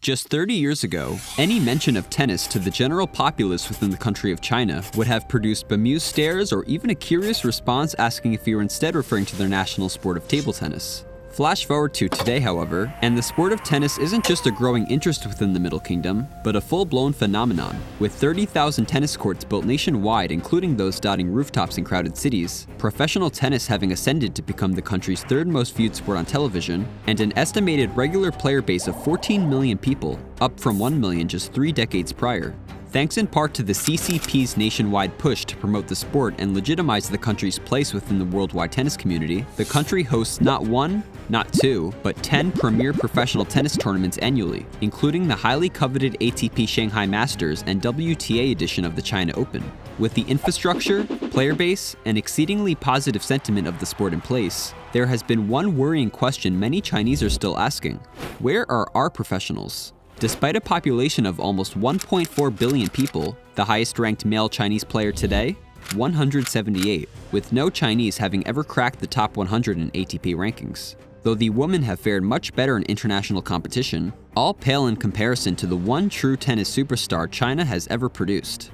Just 30 years ago, any mention of tennis to the general populace within the country of China would have produced bemused stares or even a curious response asking if you were instead referring to their national sport of table tennis. Flash forward to today, however, and the sport of tennis isn't just a growing interest within the Middle Kingdom, but a full-blown phenomenon. With 30,000 tennis courts built nationwide, including those dotting rooftops in crowded cities, professional tennis having ascended to become the country's third most viewed sport on television, and an estimated regular player base of 14 million people, up from 1 million just 3 decades prior. Thanks in part to the CCP's nationwide push to promote the sport and legitimize the country's place within the worldwide tennis community, the country hosts not 1, not 2, but 10 premier professional tennis tournaments annually, including the highly coveted ATP Shanghai Masters and WTA edition of the China Open. With the infrastructure, player base, and exceedingly positive sentiment of the sport in place, there has been one worrying question many Chinese are still asking: where are our professionals? Despite a population of almost 1.4 billion people, the highest-ranked male Chinese player today? 178, with no Chinese having ever cracked the top 100 in ATP rankings. Though the women have fared much better in international competition, all pale in comparison to the one true tennis superstar China has ever produced.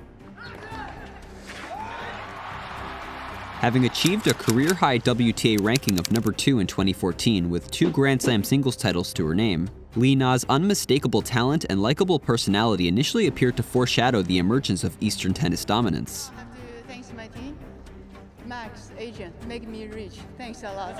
Having achieved a career-high WTA ranking of number 2 in 2014 with 2 Grand Slam singles titles to her name, Li Na's unmistakable talent and likable personality initially appeared to foreshadow the emergence of Eastern tennis dominance. I have to thank my team. Max, agent, make me rich. Thanks a lot.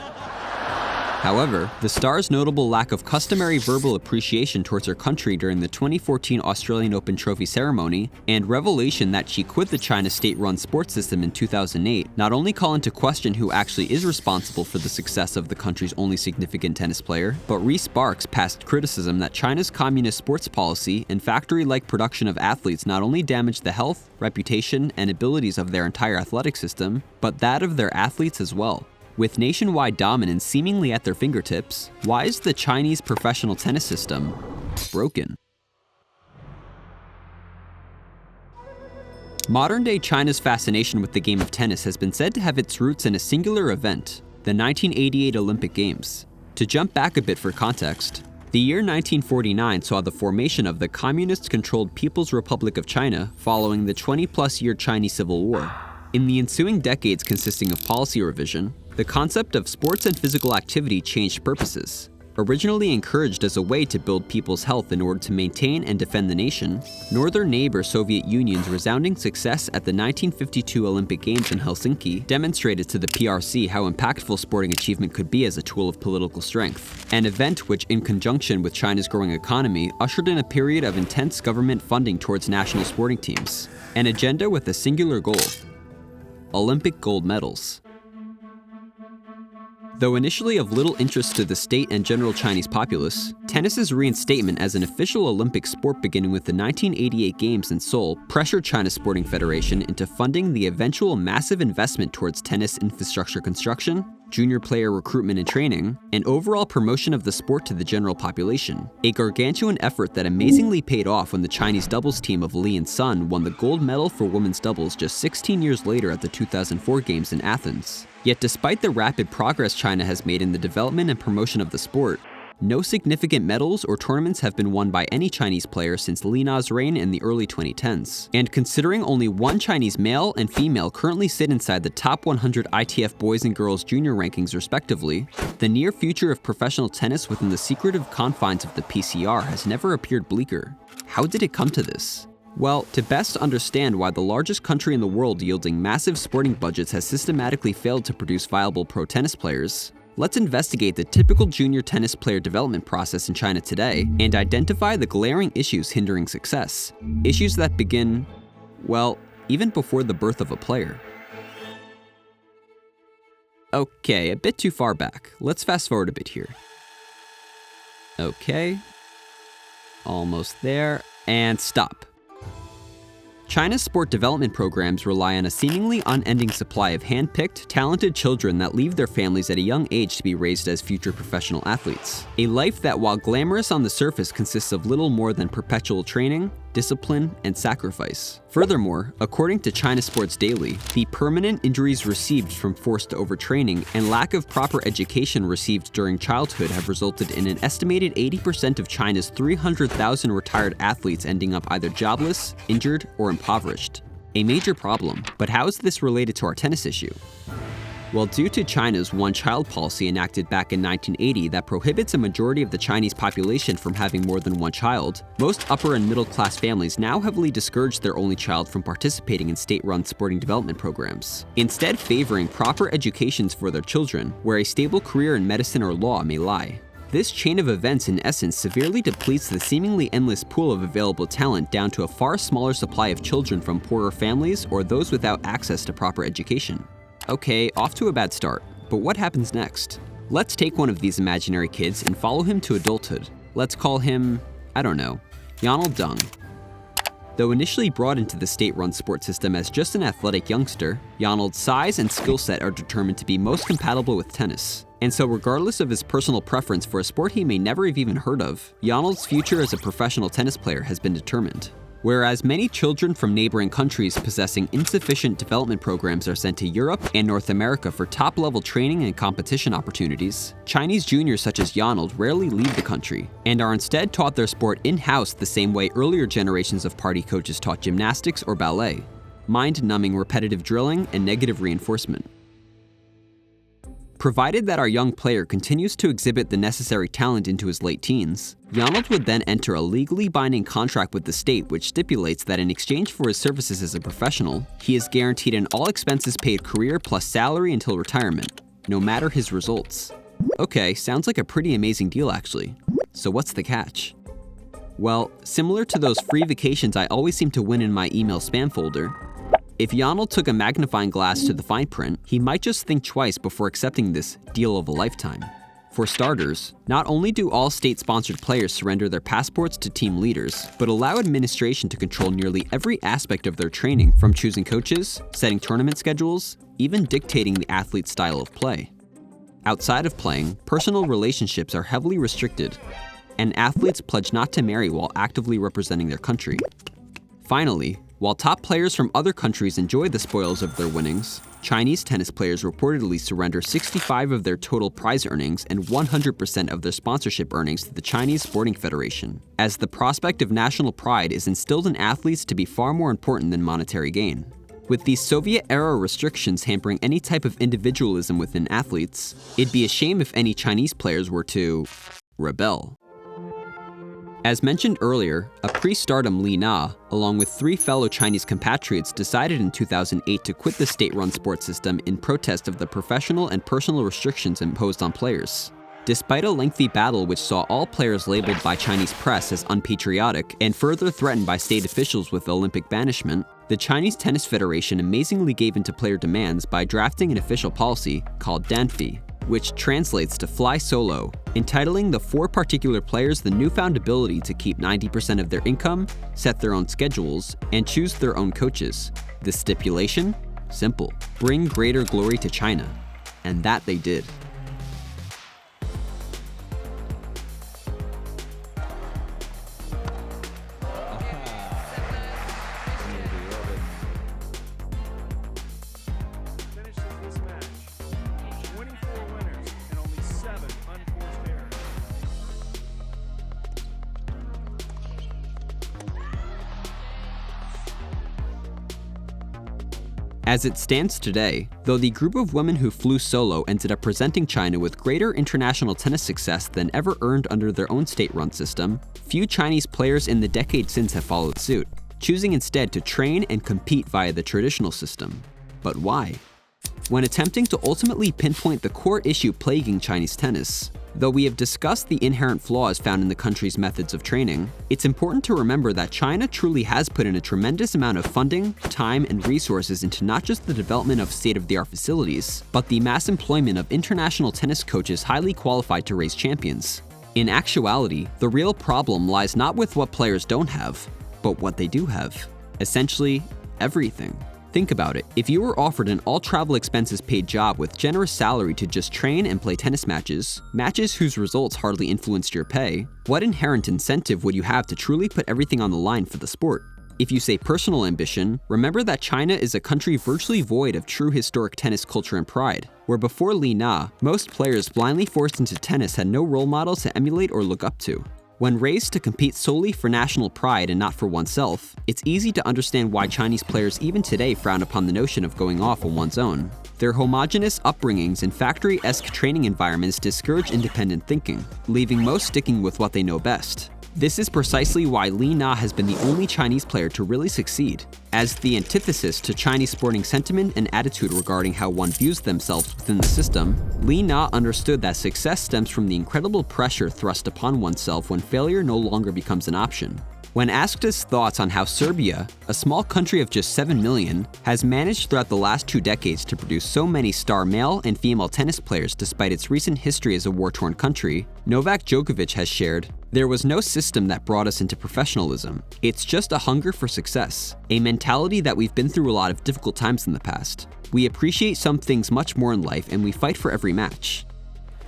However, the star's notable lack of customary verbal appreciation towards her country during the 2014 Australian Open trophy ceremony, and revelation that she quit the China state-run sports system in 2008, not only call into question who actually is responsible for the success of the country's only significant tennis player, but re-sparks past criticism that China's communist sports policy and factory-like production of athletes not only damaged the health, reputation, and abilities of their entire athletic system, but that of their athletes as well. With nationwide dominance seemingly at their fingertips, why is the Chinese professional tennis system broken? Modern-day China's fascination with the game of tennis has been said to have its roots in a singular event, the 1988 Olympic Games. To jump back a bit for context, the year 1949 saw the formation of the communist-controlled People's Republic of China following the 20-plus-year Chinese Civil War. In the ensuing decades consisting of policy revision, the concept of sports and physical activity changed purposes. Originally encouraged as a way to build people's health in order to maintain and defend the nation, northern neighbor Soviet Union's resounding success at the 1952 Olympic Games in Helsinki demonstrated to the PRC how impactful sporting achievement could be as a tool of political strength, an event which, in conjunction with China's growing economy, ushered in a period of intense government funding towards national sporting teams, an agenda with a singular goal: Olympic gold medals. Though initially of little interest to the state and general Chinese populace, tennis's reinstatement as an official Olympic sport beginning with the 1988 Games in Seoul pressured China's Sporting Federation into funding the eventual massive investment towards tennis infrastructure construction, junior player recruitment and training, and overall promotion of the sport to the general population, a gargantuan effort that amazingly paid off when the Chinese doubles team of Li and Sun won the gold medal for women's doubles just 16 years later at the 2004 Games in Athens. Yet despite the rapid progress China has made in the development and promotion of the sport, no significant medals or tournaments have been won by any Chinese player since Li Na's reign in the early 2010s. And considering only one Chinese male and female currently sit inside the top 100 ITF boys and girls junior rankings respectively, the near future of professional tennis within the secretive confines of the PCR has never appeared bleaker. How did it come to this? Well, to best understand why the largest country in the world yielding massive sporting budgets has systematically failed to produce viable pro tennis players, let's investigate the typical junior tennis player development process in China today and identify the glaring issues hindering success. Issues that begin, well, even before the birth of a player. Okay, a bit too far back. Let's fast forward a bit here. Okay. Almost there. And stop. China's sport development programs rely on a seemingly unending supply of hand-picked, talented children that leave their families at a young age to be raised as future professional athletes. A life that, while glamorous on the surface, consists of little more than perpetual training, discipline, and sacrifice. Furthermore, according to China Sports Daily, the permanent injuries received from forced overtraining and lack of proper education received during childhood have resulted in an estimated 80% of China's 300,000 retired athletes ending up either jobless, injured, or impoverished. A major problem, but how is this related to our tennis issue? Well, due to China's one-child policy enacted back in 1980 that prohibits a majority of the Chinese population from having more than one child, most upper and middle-class families now heavily discourage their only child from participating in state-run sporting development programs, instead favoring proper educations for their children, where a stable career in medicine or law may lie. This chain of events in essence severely depletes the seemingly endless pool of available talent down to a far smaller supply of children from poorer families or those without access to proper education. Okay, off to a bad start, but what happens next? Let's take one of these imaginary kids and follow him to adulthood. Let's call him, I don't know, Yonald Dung. Though initially brought into the state-run sports system as just an athletic youngster, Yonald's size and skill set are determined to be most compatible with tennis. And so regardless of his personal preference for a sport he may never have even heard of, Yonald's future as a professional tennis player has been determined. Whereas many children from neighboring countries possessing insufficient development programs are sent to Europe and North America for top-level training and competition opportunities, Chinese juniors such as Yonald rarely leave the country, and are instead taught their sport in-house the same way earlier generations of party coaches taught gymnastics or ballet, mind-numbing repetitive drilling and negative reinforcement. Provided that our young player continues to exhibit the necessary talent into his late teens, Yonald would then enter a legally binding contract with the state which stipulates that in exchange for his services as a professional, he is guaranteed an all-expenses-paid career plus salary until retirement, no matter his results. Okay, sounds like a pretty amazing deal actually. So what's the catch? Well, similar to those free vacations I always seem to win in my email spam folder, if Yonald took a magnifying glass to the fine print, he might just think twice before accepting this deal of a lifetime. For starters, not only do all state-sponsored players surrender their passports to team leaders, but allow administration to control nearly every aspect of their training, from choosing coaches, setting tournament schedules, even dictating the athlete's style of play. Outside of playing, personal relationships are heavily restricted, and athletes pledge not to marry while actively representing their country. Finally, while top players from other countries enjoy the spoils of their winnings, Chinese tennis players reportedly surrender 65% of their total prize earnings and 100% of their sponsorship earnings to the Chinese Sporting Federation, as the prospect of national pride is instilled in athletes to be far more important than monetary gain. With these Soviet-era restrictions hampering any type of individualism within athletes, it'd be a shame if any Chinese players were to rebel. As mentioned earlier, a pre-stardom Li Na, along with 3 fellow Chinese compatriots, decided in 2008 to quit the state-run sports system in protest of the professional and personal restrictions imposed on players. Despite a lengthy battle which saw all players labeled by Chinese press as unpatriotic and further threatened by state officials with Olympic banishment, the Chinese Tennis Federation amazingly gave in to player demands by drafting an official policy called Danfi, which translates to fly solo, entitling the 4 particular players the newfound ability to keep 90% of their income, set their own schedules, and choose their own coaches. The stipulation? Simple. Bring greater glory to China. And that they did. As it stands today, though the group of women who flew solo ended up presenting China with greater international tennis success than ever earned under their own state-run system, few Chinese players in the decade since have followed suit, choosing instead to train and compete via the traditional system. But why? When attempting to ultimately pinpoint the core issue plaguing Chinese tennis, though we have discussed the inherent flaws found in the country's methods of training, it's important to remember that China truly has put in a tremendous amount of funding, time, and resources into not just the development of state-of-the-art facilities, but the mass employment of international tennis coaches highly qualified to raise champions. In actuality, the real problem lies not with what players don't have, but what they do have. Essentially, everything. Think about it. If you were offered an all travel expenses paid job with generous salary to just train and play tennis matches whose results hardly influenced your pay, what inherent incentive would you have to truly put everything on the line for the sport? If you say personal ambition, remember that China is a country virtually void of true historic tennis culture and pride, where before Li Na, most players blindly forced into tennis had no role models to emulate or look up to. When raised to compete solely for national pride and not for oneself, it's easy to understand why Chinese players even today frown upon the notion of going off on one's own. Their homogeneous upbringings and factory-esque training environments discourage independent thinking, leaving most sticking with what they know best. This is precisely why Li Na has been the only Chinese player to really succeed. As the antithesis to Chinese sporting sentiment and attitude regarding how one views themselves within the system, Li Na understood that success stems from the incredible pressure thrust upon oneself when failure no longer becomes an option. When asked his thoughts on how Serbia, a small country of just 7 million, has managed throughout the last 2 decades to produce so many star male and female tennis players despite its recent history as a war-torn country, Novak Djokovic has shared, "There was no system that brought us into professionalism. It's just a hunger for success, a mentality that we've been through a lot of difficult times in the past. We appreciate some things much more in life and we fight for every match."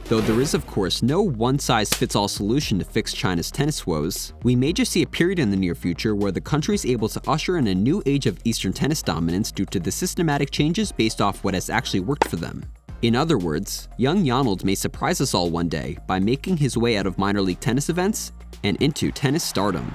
Though there is, of course, no one-size-fits-all solution to fix China's tennis woes, we may just see a period in the near future where the country is able to usher in a new age of Eastern tennis dominance due to the systematic changes based off what has actually worked for them. In other words, young Yonald may surprise us all one day by making his way out of minor league tennis events and into tennis stardom.